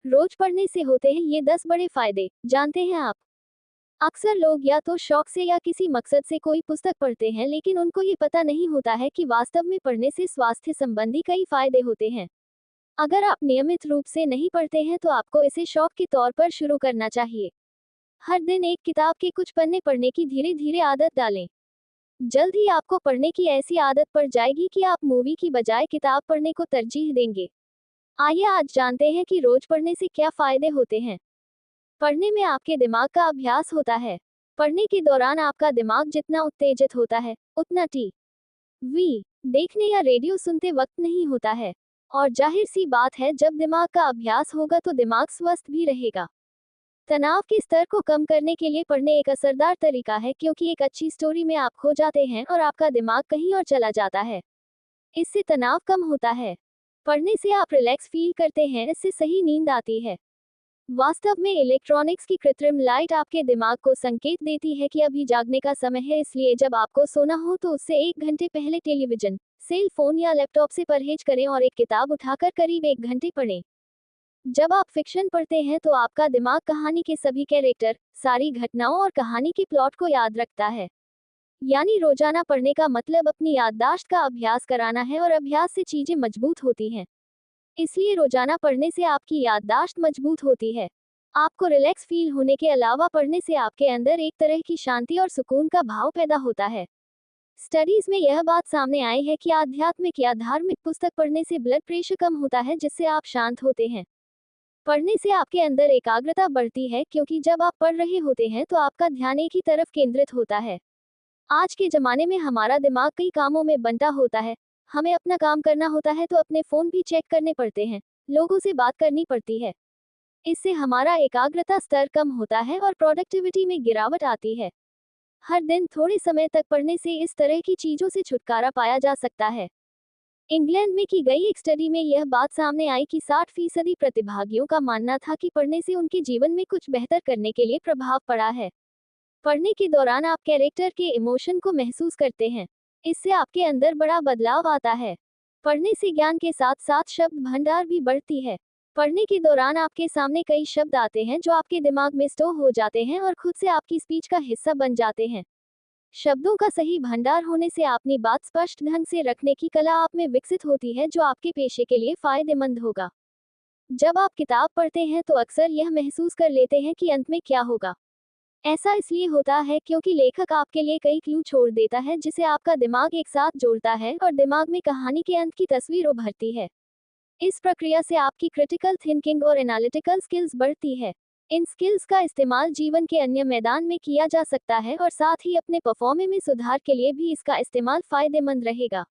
रोज पढ़ने से होते हैं ये 10 बड़े फायदे, जानते हैं आप? अक्सर लोग या तो शौक से या किसी मकसद से कोई पुस्तक पढ़ते हैं, लेकिन उनको ये पता नहीं होता है कि वास्तव में पढ़ने से स्वास्थ्य संबंधी कई फायदे होते हैं। अगर आप नियमित रूप से नहीं पढ़ते हैं तो आपको इसे शौक के तौर पर शुरू करना चाहिए। हर दिन एक किताब के कुछ पन्ने पढ़ने की धीरे धीरे आदत डालें। जल्द ही आपको पढ़ने की ऐसी आदत पड़ जाएगी कि आप मूवी की बजाय किताब पढ़ने को तरजीह देंगे। आइए आज जानते हैं कि रोज पढ़ने से क्या फायदे होते हैं। पढ़ने में आपके दिमाग का अभ्यास होता है। पढ़ने के दौरान आपका दिमाग जितना उत्तेजित होता है, उतना टीवी देखने या रेडियो सुनते वक्त नहीं होता है। और जाहिर सी बात है, जब दिमाग का अभ्यास होगा तो दिमाग स्वस्थ भी रहेगा। तनाव के स्तर को कम करने के लिए पढ़ने एक असरदार तरीका है, क्योंकि एक अच्छी स्टोरी में आप खो जाते हैं और आपका दिमाग कहीं और चला जाता है। इससे तनाव कम होता है। पढ़ने से आप रिलैक्स फील करते हैं, इससे सही नींद आती है। वास्तव में इलेक्ट्रॉनिक्स की कृत्रिम लाइट आपके दिमाग को संकेत देती है कि अभी जागने का समय है, इसलिए जब आपको सोना हो तो उससे 1 घंटे पहले टेलीविजन, सेल फोन या लैपटॉप से परहेज करें और एक किताब उठाकर करीब 1 घंटे पढ़ें। जब आप फिक्शन पढ़ते हैं तो आपका दिमाग कहानी के सभी कैरेक्टर, सारी घटनाओं और कहानी के प्लॉट को याद रखता है। यानी रोजाना पढ़ने का मतलब अपनी याददाश्त का अभ्यास कराना है, और अभ्यास से चीजें मजबूत होती हैं। इसलिए रोजाना पढ़ने से आपकी याददाश्त मजबूत होती है। आपको रिलैक्स फील होने के अलावा पढ़ने से आपके अंदर एक तरह की शांति और सुकून का भाव पैदा होता है। स्टडीज में यह बात सामने आई है कि आध्यात्मिक या धार्मिक पुस्तक पढ़ने से ब्लड प्रेशर कम होता है, जिससे आप शांत होते हैं। पढ़ने से आपके अंदर एकाग्रता बढ़ती है, क्योंकि जब आप पढ़ रहे होते हैं तो आपका ध्यान एक ही तरफ केंद्रित होता है। आज के जमाने में हमारा दिमाग कई कामों में बंटा होता है। हमें अपना काम करना होता है तो अपने फोन भी चेक करने पड़ते हैं, लोगों से बात करनी पड़ती है। इससे हमारा एकाग्रता स्तर कम होता है और प्रोडक्टिविटी में गिरावट आती है। हर दिन थोड़े समय तक पढ़ने से इस तरह की चीजों से छुटकारा पाया जा सकता है। इंग्लैंड में की गई एक स्टडी में यह बात सामने आई कि 60% प्रतिभागियों का मानना था कि पढ़ने से उनके जीवन में कुछ बेहतर करने के लिए प्रभाव पड़ा है। पढ़ने के दौरान आप कैरेक्टर के इमोशन को महसूस करते हैं। इससे आपके अंदर बड़ा बदलाव आता है। पढ़ने से ज्ञान के साथ साथ शब्द भंडार भी बढ़ती है। पढ़ने के दौरान आपके सामने कई शब्द आते हैं जो आपके दिमाग में स्टोर हो जाते हैं और खुद से आपकी स्पीच का हिस्सा बन जाते हैं। शब्दों का सही भंडार होने से अपनी बात स्पष्ट ढंग से रखने की कला आप में विकसित होती है, जो आपके पेशे के लिए फायदेमंद होगा। जब आप किताब पढ़ते हैं तो अक्सर यह महसूस कर लेते हैं कि अंत में क्या होगा। ऐसा इसलिए होता है क्योंकि लेखक आपके लिए कई क्लू छोड़ देता है, जिसे आपका दिमाग एक साथ जोड़ता है और दिमाग में कहानी के अंत की तस्वीर उभरती है। इस प्रक्रिया से आपकी क्रिटिकल थिंकिंग और एनालिटिकल स्किल्स बढ़ती है। इन स्किल्स का इस्तेमाल जीवन के अन्य मैदान में किया जा सकता है और साथ ही अपने परफॉर्मेंस में सुधार के लिए भी इसका इस्तेमाल फायदेमंद रहेगा।